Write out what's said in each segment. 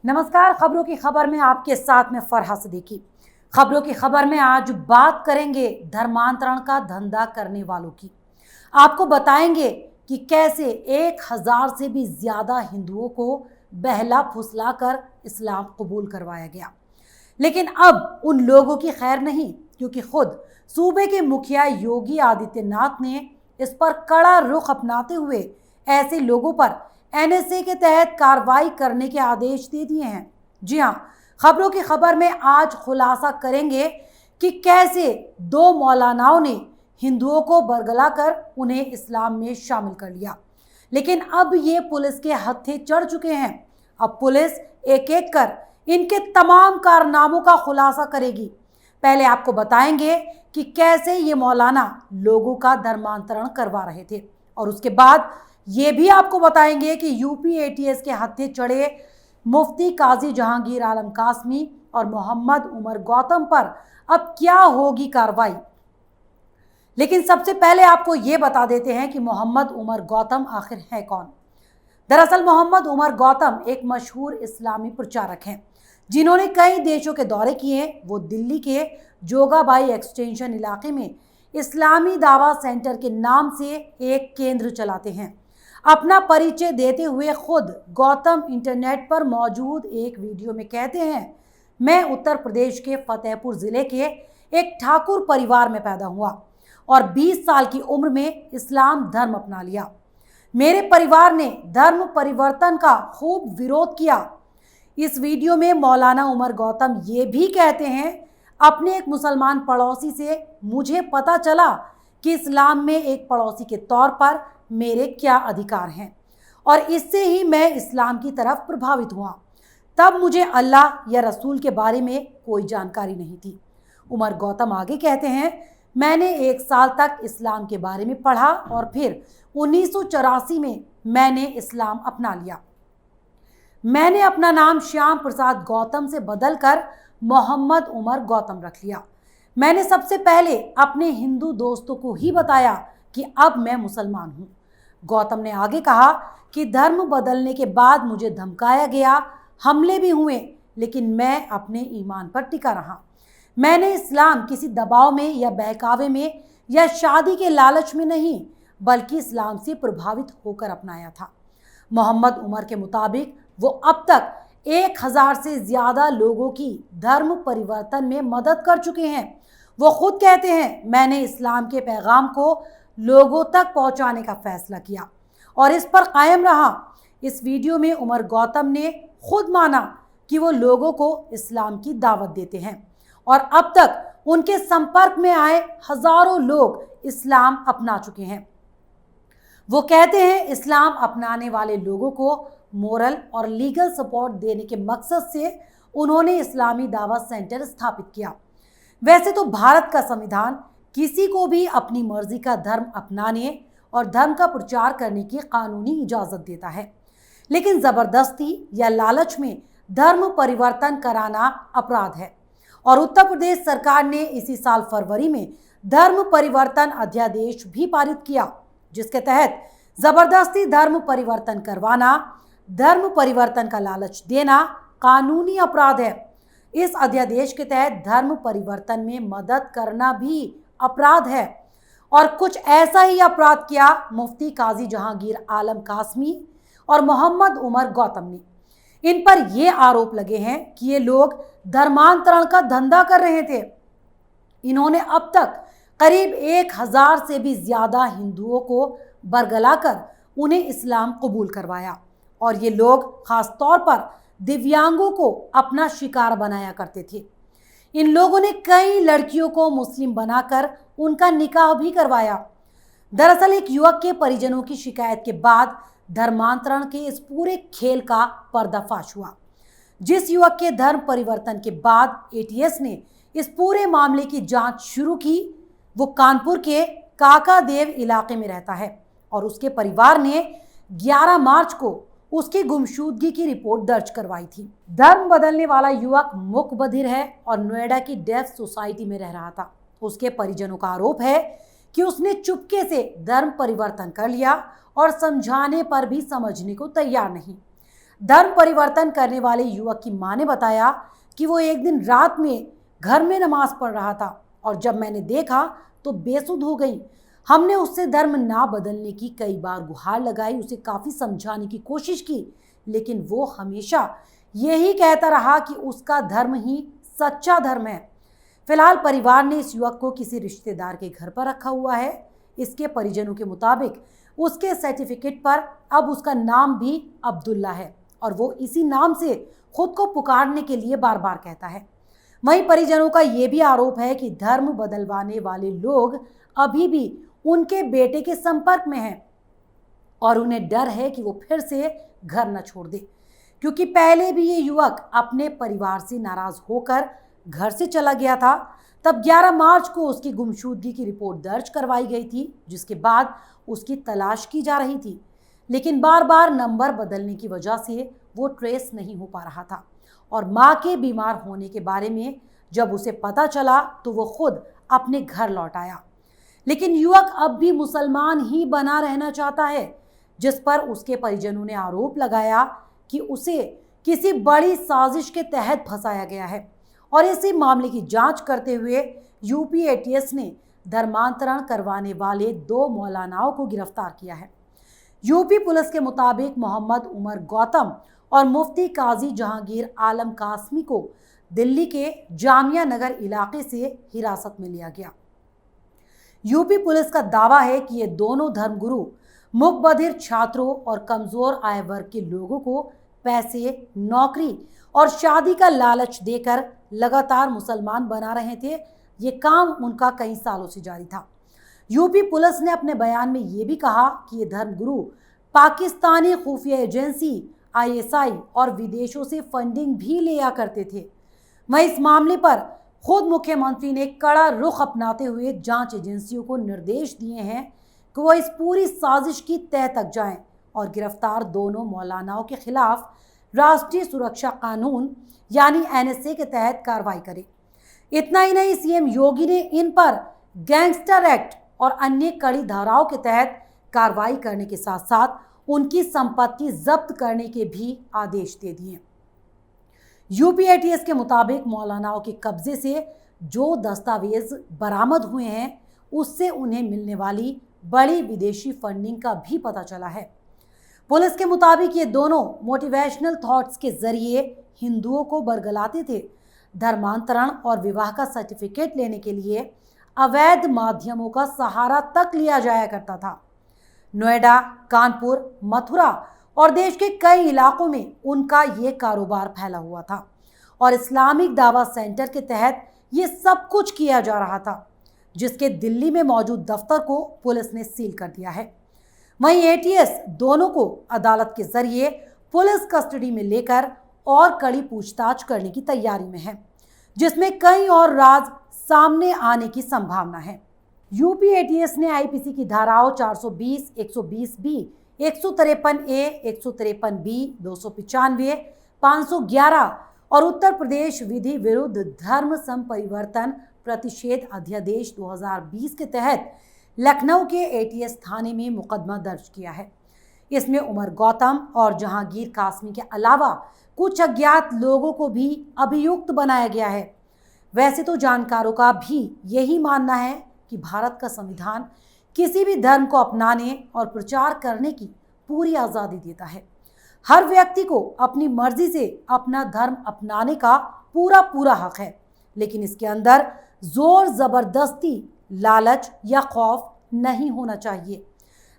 नमस्कार। खबरों की खबर में आपके साथ में फरहा सिद्दीकी। खबरों की खबर में आज बात करेंगे धर्मांतरण का धंधा करने वालों की। आपको बताएंगे कि कैसे 1000 से भी ज्यादा हिंदुओं को बहला फुसला कर इस्लाम कबूल करवाया गया। लेकिन अब उन लोगों की खैर नहीं, क्योंकि खुद सूबे के मुखिया योगी आदित्यनाथ ने इस पर कड़ा रुख अपनाते हुए ऐसे लोगों पर एनएसए के तहत कार्रवाई करने के आदेश दे दिए हैं। जी हां, खबरों की खबर में आज खुलासा करेंगे कि कैसे दो मौलानाओं ने हिंदुओं को बरगला कर उन्हें इस्लाम में शामिल कर लिया। लेकिन अब ये पुलिस के हत्थे चढ़ चुके हैं। अब पुलिस एक एक कर इनके तमाम कारनामों का खुलासा करेगी। पहले आपको बताएंगे कि कैसे ये मौलाना लोगों का धर्मांतरण करवा रहे थे, और उसके बाद ये भी आपको बताएंगे कि यूपी एटीएस के हत्थे चढ़े मुफ्ती काजी जहांगीर आलम कासमी और मोहम्मद उमर गौतम पर अब क्या होगी कार्रवाई। लेकिन सबसे पहले आपको ये बता देते हैं कि मोहम्मद उमर गौतम आखिर है कौन। दरअसल मोहम्मद उमर गौतम एक मशहूर इस्लामी प्रचारक हैं, जिन्होंने कई देशों के दौरे किए। वो दिल्ली के जोगाबाई एक्सटेंशन इलाके में इस्लामी दावा सेंटर के नाम से एक केंद्र चलाते हैं। अपना परिचय देते हुए खुद गौतम इंटरनेट पर मौजूद एक वीडियो में कहते हैं, मैं उत्तर प्रदेश के फतेहपुर जिले के एक ठाकुर परिवार में पैदा हुआ और 20 साल की उम्र में इस्लाम धर्म अपना लिया। मेरे परिवार ने धर्म परिवर्तन का खूब विरोध किया। इस वीडियो में मौलाना उमर गौतम ये भी कहते हैं, अपने एक मुसलमान पड़ोसी से मुझे पता चला कि इस्लाम में एक पड़ोसी के तौर पर मेरे क्या अधिकार हैं, और इससे ही मैं इस्लाम की तरफ प्रभावित हुआ। तब मुझे अल्लाह या रसूल के बारे में कोई जानकारी नहीं थी। उमर गौतम आगे कहते हैं, मैंने 1 साल तक इस्लाम के बारे में पढ़ा और फिर 1984 में मैंने इस्लाम अपना लिया। मैंने अपना नाम श्याम प्रसाद गौतम से बदलकर मोहम्मद उमर गौतम रख लिया। मैंने सबसे पहले अपने हिंदू दोस्तों को ही बताया कि अब मैं मुसलमान हूँ। गौतम ने आगे कहा कि धर्म बदलने के बाद मुझे धमकाया गया, हमले भी हुए, लेकिन मैं अपने ईमान पर टिका रहा। मैंने इस्लाम किसी दबाव में या बहकावे में या शादी के लालच में नहीं, बल्कि इस्लाम से प्रभावित होकर अपनाया था। मोहम्मद उमर के मुताबिक वो अब तक 1000 से ज्यादा लोगों की धर्म परिवर्तन में मदद कर चुके हैं। वो खुद कहते हैं, मैंने इस्लाम के पैगाम को लोगों तक पहुंचाने का फैसला किया और इस पर कायम रहा। इस वीडियो में उमर गौतम ने खुद माना कि वो लोगों को इस्लाम की दावत देते हैं और अब तक उनके संपर्क में आए हजारों लोग इस्लाम अपना चुके हैं। वो कहते हैं, इस्लाम अपनाने वाले लोगों को मोरल और लीगल सपोर्ट देने के मकसद से उन्होंने इस्लामी दावा सेंटर स्थापित किया। वैसे तो भारत का संविधान किसी को भी अपनी मर्जी का धर्म अपनाने और धर्म का प्रचार करने की कानूनी इजाजत देता है, लेकिन जबरदस्ती या लालच में धर्म परिवर्तन कराना अपराध है। और उत्तर प्रदेश सरकार ने इसी साल फरवरी में धर्म परिवर्तन अध्यादेश भी पारित किया, जिसके तहत जबरदस्ती धर्म परिवर्तन करवाना, धर्म परिवर्तन का लालच देना कानूनी अपराध है। इस अध्यादेश के तहत धर्म परिवर्तन में मदद करना भी अपराध है। और कुछ ऐसा ही अपराध किया मुफ्ती काजी जहांगीर आलम कासमी और मोहम्मद उमर गौतम ने। इन पर यह आरोप लगे हैं कि ये लोग धर्मांतरण का धंधा कर रहे थे। इन्होंने अब तक करीब 1000 से भी ज्यादा हिंदुओं को बरगला कर उन्हें इस्लाम कबूल करवाया, और ये लोग खास तौर पर दिव्यांगों को अपना शिकार बनाया करते थे। इन लोगों ने कई लड़कियों को मुस्लिम बनाकर उनका निकाह भी करवाया। दरअसल एक युवक के परिजनों की शिकायत के बाद धर्मांतरण के इस पूरे खेल का पर्दाफाश हुआ। जिस युवक के धर्म परिवर्तन के बाद एटीएस ने इस पूरे मामले की जांच शुरू की, वो कानपुर के काकादेव इलाके में रहता है और उसके परिवार ने 11 मार्च को उसकी गुमशुदगी की रिपोर्ट दर्ज करवाई थी। धर्म बदलने वाला युवक मूक बधिर है और नोएडा की डेफ सोसाइटी में रह रहा था। उसके परिजनों का आरोप है कि उसने चुपके से धर्म परिवर्तन कर लिया और समझाने पर भी समझने को तैयार नहीं। धर्म परिवर्तन करने वाले युवक की मां ने बताया कि वो एक दिन रात में घर में नमाज पढ़ रहा था और जब मैंने देखा तो बेसुध हो गई। हमने उससे धर्म ना बदलने की कई बार गुहार लगाई, उसे काफी समझाने की कोशिश की, लेकिन वो हमेशा यही कहता रहा कि उसका धर्म ही सच्चा धर्म है। फिलहाल परिवार ने इस युवक को किसी रिश्तेदार के घर पर रखा हुआ है। इसके परिजनों के मुताबिक उसके सर्टिफिकेट पर अब उसका नाम भी अब्दुल्ला है और वो इसी नाम से खुद को पुकारने के लिए बार बार कहता है। वहीं परिजनों का ये भी आरोप है कि धर्म बदलवाने वाले लोग अभी भी उनके बेटे के संपर्क में हैं और उन्हें डर है कि वो फिर से घर न छोड़ दे, क्योंकि पहले भी ये युवक अपने परिवार से नाराज होकर घर से चला गया था। तब 11 मार्च को उसकी गुमशुदगी की रिपोर्ट दर्ज करवाई गई थी, जिसके बाद उसकी तलाश की जा रही थी, लेकिन बार बार नंबर बदलने की वजह से वो ट्रेस नहीं हो पा रहा था। और मां के बीमार होने के बारे में जब उसे पता चला तो वो खुद अपने घर लौट आया, लेकिन युवक अब भी मुसलमान ही बना रहना चाहता है, जिस पर उसके परिजनों ने आरोप लगाया कि उसे किसी बड़ी साजिश के तहत फंसाया गया है और इसी मामले की जांच करते हुए यूपी एटीएस ने धर्मांतरण करवाने वाले 2 मौलानाओं को गिरफ्तार किया है। यूपी पुलिस के मुताबिक मोहम्मद उमर गौतम और मुफ्ती काजी जहांगीर आलम कासमी को दिल्ली के जामिया नगर इलाके से हिरासत में लिया गया। यूपी पुलिस का दावा है कि ये दोनों धर्मगुरु मुकबधिर छात्रों और कमजोर आय वर्ग के लोगों को पैसे, नौकरी और शादी का लालच देकर लगातार मुसलमान बना रहे थे। ये काम उनका कई सालों से जारी था। यूपी पुलिस ने अपने बयान में ये भी कहा कि ये धर्मगुरु पाकिस्तानी खुफिया एजेंसी ISI और विदेशों से फंडिंग भी लिया करते थे। वहीं इस मामले पर खुद मुख्यमंत्री ने कड़ा रुख अपनाते हुए जांच एजेंसियों को निर्देश दिए हैं कि वो इस पूरी साजिश की तह तक जाएं और गिरफ्तार दोनों मौलानाओं के खिलाफ राष्ट्रीय सुरक्षा कानून यानी NSA के तहत कार्रवाई करें। इतना ही नहीं, सीएम योगी ने इन पर गैंगस्टर एक्ट और अन्य कड़ी धाराओं के तहत कार्रवाई करने के साथ साथ उनकी संपत्ति जब्त करने के भी आदेश दे दिए। यूपी एटीएस के मुताबिक मौलानाओं के कब्जे से जो दस्तावेज बरामद हुए हैं उससे उन्हें मिलने वाली बड़ी विदेशी फंडिंग का भी पता चला है। पुलिस के मुताबिक ये दोनों मोटिवेशनल थॉट्स के जरिए हिंदुओं को बरगलाते थे। धर्मांतरण और विवाह का सर्टिफिकेट लेने के लिए अवैध माध्यमों का सहारा तक लिया जाया करता था। नोएडा, कानपुर, मथुरा और देश के कई इलाकों में उनका ये कारोबार फैला हुआ था और इस्लामिक दावा सेंटर के तहत ये सब कुछ किया जा रहा था, जिसके दिल्ली में मौजूद दफ्तर को पुलिस ने सील कर दिया है। वहीं एटीएस दोनों को अदालत के जरिए पुलिस कस्टडी में लेकर और कड़ी पूछताछ करने की तैयारी में है, जिसमें कई और राज सामने आने की संभावना है। यूपी एटीएस ने आईपीसी की धाराओं 420, 120B, 153A, 153B, 295, 511 और उत्तर प्रदेश विधि विरुद्ध धर्म संपरिवर्तन प्रतिषेध अध्यादेश 2020 के तहत लखनऊ के एटीएस थाने में मुकदमा दर्ज किया है। इसमें उमर गौतम और जहांगीर कासमी के अलावा कुछ अज्ञात लोगों को भी अभियुक्त बनाया गया है। वैसे तो जानकारों का भी यही मानना है कि भारत का संविधान किसी भी धर्म को अपनाने और प्रचार करने की पूरी आज़ादी देता है। हर व्यक्ति को अपनी मर्जी से अपना धर्म अपनाने का पूरा हक है, लेकिन इसके अंदर जोर जबरदस्ती, लालच या खौफ नहीं होना चाहिए।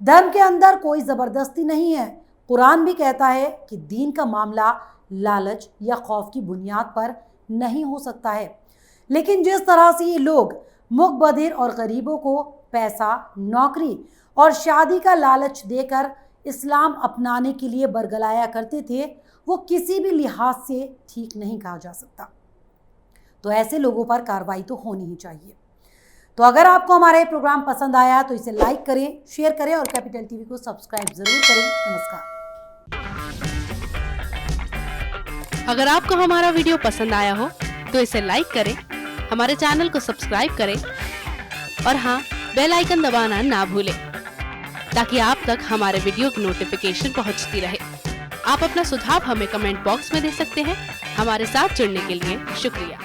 धर्म के अंदर कोई जबरदस्ती नहीं है। कुरान भी कहता है कि दीन का मामला लालच या खौफ की बुनियाद पर नहीं हो सकता है। लेकिन जिस तरह से ये लोग मुकबधिर और गरीबों को पैसा, नौकरी और शादी का लालच देकर इस्लाम अपनाने के लिए बरगलाया करते थे, वो किसी भी लिहाज से ठीक नहीं कहा जा सकता। तो ऐसे लोगों पर कार्रवाई तो होनी ही चाहिए। तो अगर आपको हमारा ये प्रोग्राम पसंद आया तो इसे लाइक करें, शेयर करें और कैपिटल टीवी को सब्सक्राइब जरूर करें। नमस्कार। अगर आपको हमारा वीडियो पसंद आया हो तो इसे लाइक करें, हमारे चैनल को सब्सक्राइब करें और हाँ, बेल आइकन दबाना ना भूलें ताकि आप तक हमारे वीडियो की नोटिफिकेशन पहुंचती रहे। आप अपना सुझाव हमें कमेंट बॉक्स में दे सकते हैं। हमारे साथ जुड़ने के लिए शुक्रिया।